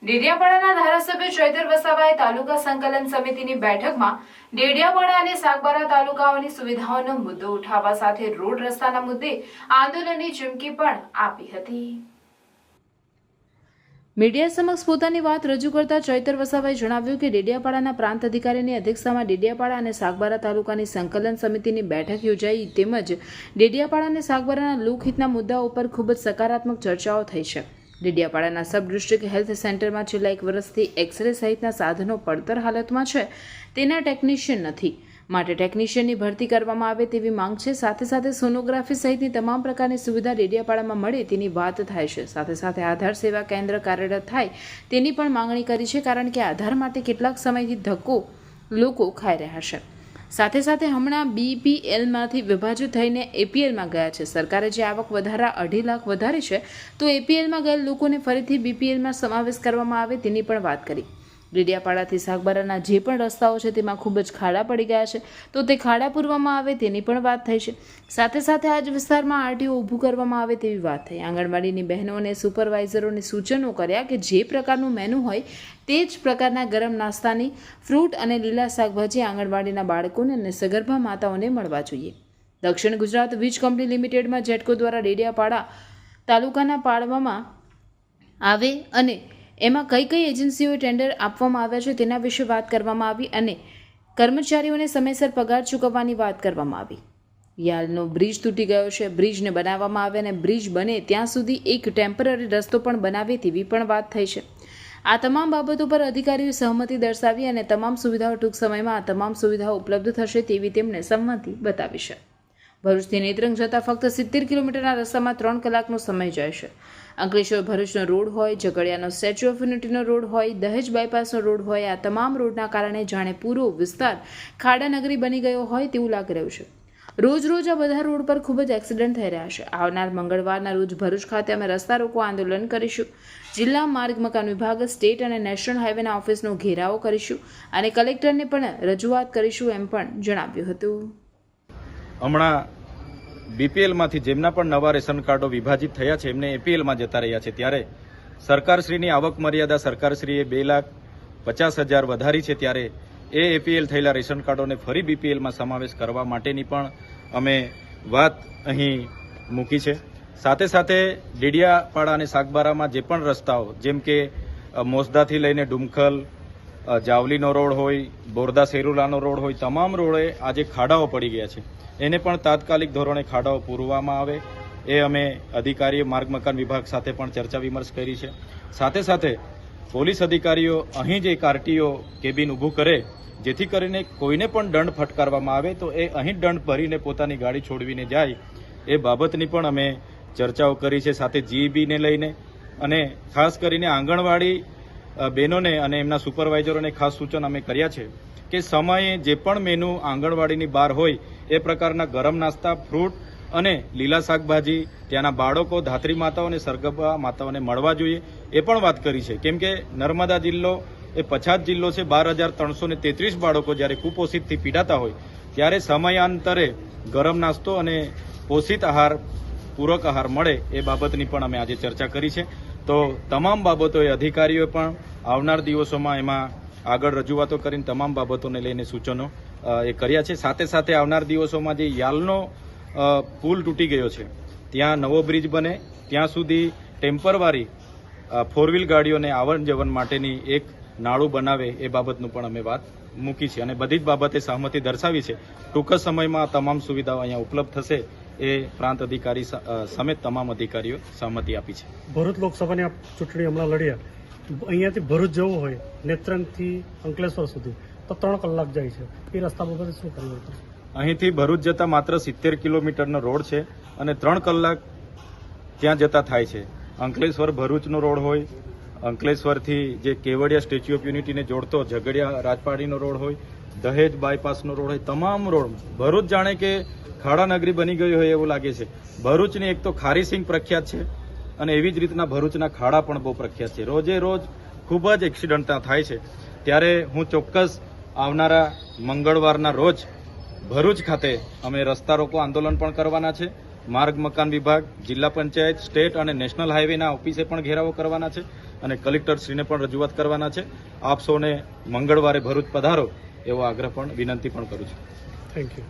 ડેડિયાપાડાના ધારાસભ્ય ચૈતર વસાવાએ તાલુકા સંકલન સમિતિની બેઠકમાં ડેડિયાપાડા અને સાગબારા તાલુકાઓની સુવિધાઓનો મુદ્દો ઉઠાવવા સાથે રોડ રસ્તાના મુદ્દે આંદોલનની ચીમકી પણ આપી હતી। મીડિયા સમક્ષ પોતાની વાત રજૂ કરતા ચૈતર વસાવાએ જણાવ્યું કે ડેડિયાપાડાના પ્રાંત અધિકારીની અધ્યક્ષતામાં ડેડિયાપાડા અને સાગબારા તાલુકાની સંકલન સમિતિની બેઠક યોજાઈ તેમજ ડેડિયાપાડા અને સાગબારાના લોકહિતના મુદ્દાઓ પર ખૂબ જ સકારાત્મક ચર્ચાઓ થઈ છે। ડેડિયાપાડાના સબ ડિસ્ટ્રિક્ટ હેલ્થ સેન્ટરમાં છેલ્લા 1 વર્ષથી એક્સરે સહિતના સાધનો પડતર હાલતમાં છે, તેના ટેકનિશિયન નથી, માટે ટેકનિશિયનની ભરતી કરવામાં આવે તેવી માંગ છે। સાથે સાથે સોનોગ્રાફી સહિતની તમામ પ્રકારની સુવિધા ડેડિયાપાડામાં મળે તેની વાત થાય છે। સાથે સાથે આધાર સેવા કેન્દ્ર કાર્યરત થાય તેની પણ માંગણી કરી છે, કારણ કે આધાર માટે કેટલાક સમયથી ધક્કો લોકો ખાઈ રહ્યા છે। સાથે સાથે હમણાં બીપીએલમાંથી વિભાજિત થઈને એપીએલમાં ગયા છે। સરકારે જે આવક વધારા 2.5 લાખ વધારી છે, તો એપીએલમાં ગયેલ લોકોને ફરીથી બીપીએલમાં સમાવેશ કરવામાં આવે તેની પણ વાત કરી। ડેડિયાપાડાથી સાગબારાના જે પણ રસ્તાઓ છે તેમાં ખૂબ જ ખાડા પડી ગયા છે, તો તે ખાડા પૂરવામાં આવે તેની પણ વાત થઈ છે। સાથે સાથે આ જ વિસ્તારમાં આરટીઓ ઊભું કરવામાં આવે તેવી વાત થઈ। આંગણવાડીની બહેનો અને સુપરવાઇઝરોને સૂચનો કર્યા કે જે પ્રકારનું મેનુ હોય તે જ પ્રકારના ગરમ નાસ્તાની ફ્રૂટ અને લીલા શાકભાજી આંગણવાડીના બાળકોને અને સગર્ભા માતાઓને મળવા જોઈએ। દક્ષિણ ગુજરાત વીજ કંપની લિમિટેડમાં જેટકો દ્વારા ડેડિયાપાડા તાલુકાના પાડવામાં આવે અને એમાં કઈ કઈ એજન્સીઓએ ટેન્ડર આપવામાં આવ્યા છે તેના વિશે વાત કરવામાં આવી અને કર્મચારીઓને સમયસર પગાર ચૂકવવાની વાત કરવામાં આવી। યાલનો બ્રિજ તૂટી ગયો છે, બ્રિજને બનાવવામાં આવે અને બ્રિજ બને ત્યાં સુધી એક ટેમ્પરરી રસ્તો પણ બનાવે તેવી પણ વાત થઈ છે। આ તમામ બાબતો પર અધિકારીઓએ સહમતિ દર્શાવી અને તમામ સુવિધાઓ ટૂંક સમયમાં આ તમામ સુવિધાઓ ઉપલબ્ધ થશે તેવી તેમણે સંમતિ બતાવી છે। ભરૂચથી નેત્રંગ જતા ફક્ત 70 કિલોમીટરના રસ્તામાં 3 કલાકનો સમય જાય છે। અંકલેશ્વર ભરૂચનો રોડ હોય, ઝઘડિયાનો સ્ટેચ્યુ ઓફ યુનિટીનો રોડ હોય, દહેજ બાયપાસનો રોડ હોય, આ તમામ રોડના કારણે જાણે પૂરો વિસ્તાર ખાડાનગરી બની ગયો હોય તેવું લાગી રહ્યું છે। રોજ રોજ આ બધા રોડ પર ખૂબ જ એક્સિડન્ટ થઈ રહ્યા છે। આવનાર મંગળવારના રોજ ભરૂચ ખાતે અમે રસ્તા રોકો આંદોલન કરીશું। જિલ્લા માર્ગ મકાન વિભાગ, સ્ટેટ અને નેશનલ હાઈવેના ઓફિસનો ઘેરાવો કરીશું અને કલેક્ટરને પણ રજૂઆત કરીશું એમ પણ જણાવ્યું હતું। હમણાં બીપીએલમાંથી જેમના પણ નવા રેશન કાર્ડો વિભાજિત થયા છે એમને એપીએલમાં જતા રહ્યા છે, ત્યારે સરકારશ્રીની આવક મર્યાદા સરકારશ્રીએ 2,50,000 વધારી છે, ત્યારે એ એપીએલ થયેલા રેશન કાર્ડોને ફરી બીપીએલમાં સમાવેશ કરવા માટેની પણ અમે વાત અહીં મૂકી છે। સાથે સાથે ડેડિયાપાડા અને સાગબારામાં જે પણ રસ્તાઓ જેમ કે મોસદાથી લઈને ડુમખલ, જાવલીનો રોડ હોય, બોરદા સેરુલાનો રોડ હોય, તમામ રોડે આજે ખાડાઓ પડી ગયા છે, એને પણ તાત્કાલિક ધોરણે ખાડાઓ પૂરવામાં આવે એ અમે અધિકારીઓ માર્ગ મકાન વિભાગ સાથે પણ ચર્ચા વિમર્શ કરી છે। સાથે સાથે પોલીસ અધિકારીઓ અહીં જ એક આરટીઓ કેબિન ઊભું કરે જેથી કરીને કોઈને પણ દંડ ફટકારવામાં આવે તો એ અહીં દંડ ભરીને પોતાની ગાડી છોડવીને જાય એ બાબતની પણ અમે ચર્ચાઓ કરી છે। સાથે જીઈબીને લઈને અને ખાસ કરીને આંગણવાડી બહેનોને અને એમના સુપરવાઇઝરોને ખાસ સૂચન અમે કર્યા છે કે સમયે જે પણ મેનુ આંગણવાડીની બહાર હોય એ પ્રકારના ગરમ નાસ્તા, ફ્રૂટ અને લીલા શાકભાજી ત્યાંના બાળકો, ધાત્રી માતાઓ અને સગર્ભા માતાઓને મળવા જોઈએ એ પણ વાત કરી છે। કેમ કે નર્મદા જિલ્લો એ પછાત જિલ્લો છે। 12,333 બાળકો જ્યારે કુપોષિતથી પીડાતા હોય ત્યારે સમયાંતરે ગરમ નાસ્તો અને પોષિત આહાર, પૂરક આહાર મળે એ બાબતની પણ અમે આજે ચર્ચા કરી છે। તો તમામ બાબતોએ અધિકારીઓએ પણ આવનાર દિવસોમાં એમાં આગળ રજૂઆતો કરીને તમામ બાબતોને લઈને સૂચનો એ કર્યા છે। સાથે સાથે આવનાર દિવસોમાં જે યાલનો પુલ તૂટી ગયો છે ત્યાં નવો બ્રિજ બને ત્યાં સુધી ટેમ્પરરી 4 ગાડીઓને આવન જવન માટેની એક નાળું બનાવે એ બાબતનું પણ અમે વાત મૂકી છે અને બધી જ બાબતે સહમતિ દર્શાવી છે। ટૂંક જ સમયમાં તમામ સુવિધાઓ અહીંયા ઉપલબ્ધ થશે એ પ્રાંત અધિકારી સમેત તમામ અધિકારીઓ સહમતિ આપી છે। ભરૂચ લોકસભાની ચૂંટણી હમણાં લડ્યા, અહીંયાથી ભરૂચ જવું હોય નેત્રંગથી અંકલેશ્વર સુધી તો 3 કલાક જાય છે, એ રસ્તા બાબતે શું કરવું પડશે? અહીંથી ભરૂચ જતા માત્ર 70 કિલોમીટરનો રોડ છે અને 3 કલાક ત્યાં જતા થાય છે। અંકલેશ્વર ભરૂચનો રોડ હોય, અંકલેશ્વરથી જે કેવડિયા સ્ટેચ્યુ ઓફ યુનિટીને જોડતો ઝઘડિયા રાજપાડીનો રોડ હોય, દહેજ બાયપાસનો રોડ હોય, તમામ રોડ ભરૂચ જાણે કે ખાડાનગરી બની ગઈ હોય એવું લાગે છે। ભરૂચની એક તો ખારી સિંગ પ્રખ્યાત છે અને એવી જ રીતના ભરૂચના ખાડા પણ બહુ પ્રખ્યાત છે। રોજે રોજ ખૂબ જ એક્સિડન્ટ થાય છે, ત્યારે હું ચોક્કસ આવનારા મંગળવારના રોજ ભરૂચ ખાતે અમે રસ્તા રોકો આંદોલન પણ કરવાના છે। માર્ગ મકાન વિભાગ, જિલ્લા પંચાયત, સ્ટેટ અને નેશનલ હાઈવેના ઓફિસે પણ ઘેરાવો કરવાના છે અને કલેક્ટરશ્રીને પણ રજૂઆત કરવાના છે. આપ સૌને મંગળવારે ભરૂચ પધારો એવો આગ્રહ પણ વિનંતી પણ કરું છું. Thank you.